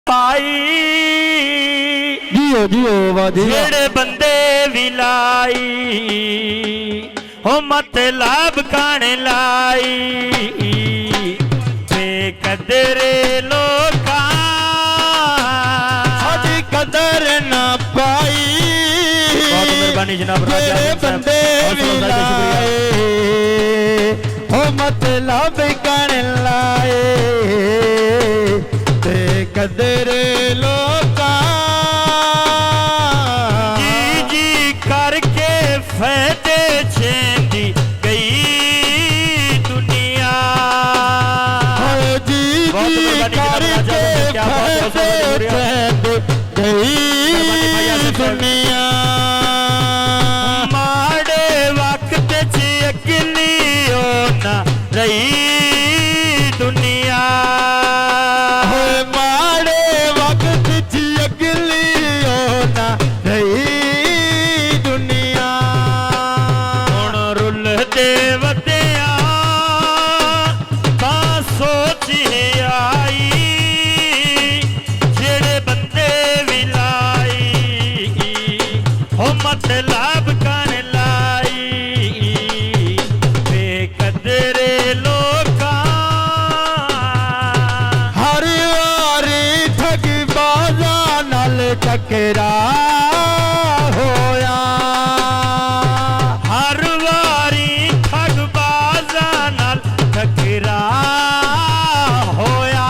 पाई जियो जियो वादिया जेड़े बंदे भी लाई हो मतलब काने लाई बेकदरे लोका साडी कदर ना पाई। बहुत मेहरबानी जनाब जेड़े बंदे भी लाए हो मतलब काने लाए बेकदर लोका जी जी करके फैदे छेंदी गई दुनिया। जी जी करके फैदे गई दुनिया। माड़े वक्त च अगली ना रही दुनिया। माड़े वक्त च अगली ना रही दुनिया। हुण रुलदे वधिया तां सोच आई जेड़े बंदे भी लाई हो मतलब कर लाई बेकदरे लोका। हर वारी ठगबाज़ां नाल टकरा होया। हर वारी ठगबाज़ां नाल टकरा होया।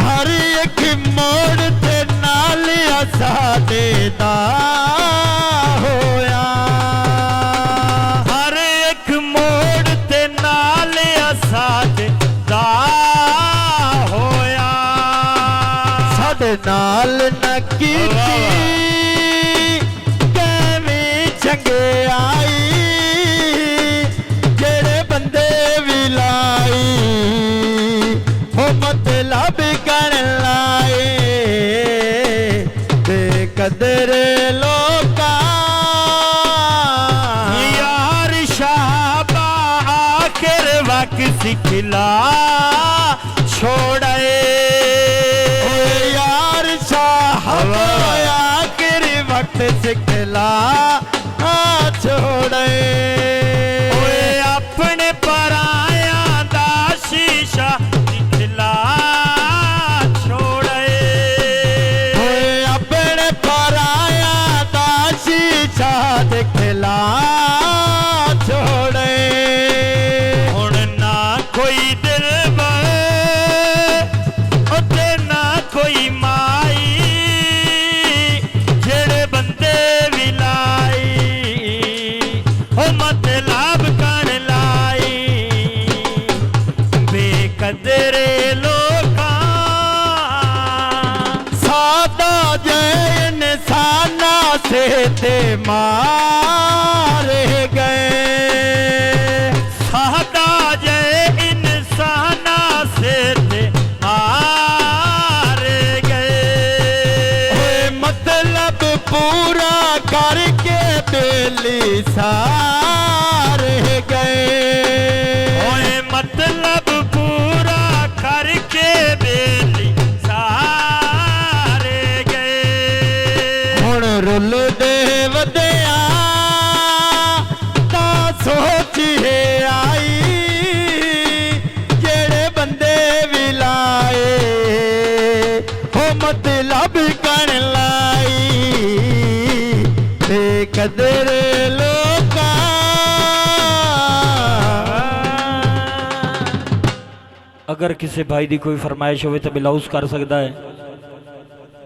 हर एक मोड़ ते नाल साडे दा होया। हर एक मोड़ ते नाल साडे दा होया। साडे नाल न कीती कैवें चंगे आई जेड़े बंदे भी लाई हो मतलब कर लाए बेकदर लोका। यार शाबा आखिर वक्त सिखला छोड़े। यार साहब आखिर वक्त सिखला छोड़े। ओए अपने पराया दा शीशा दिखला छोड़े। होए अपने पराया दा शीशा दिखला छोड़े। हुण ना कोई दिल ते ना कोई माई जेड़े बंदे भी लाई हो मतलब कर लाई बेकदरे लोका। सादा जय इंसाना से ते मारे गए। सादा जय इंसाना से ते मारे गए। होए मतलब पूरा करके बेली सारे गए। ओए मतलब पूरा करके बेली सारे गए। हुण रुल दे वधिया तां सोच है आई जेड़े बंदे भी लाए हो मतलब कर लाई बेकदर लोका। अगर किसी भाई की कोई फरमाइश हो तो बिलाउस कर सकता है।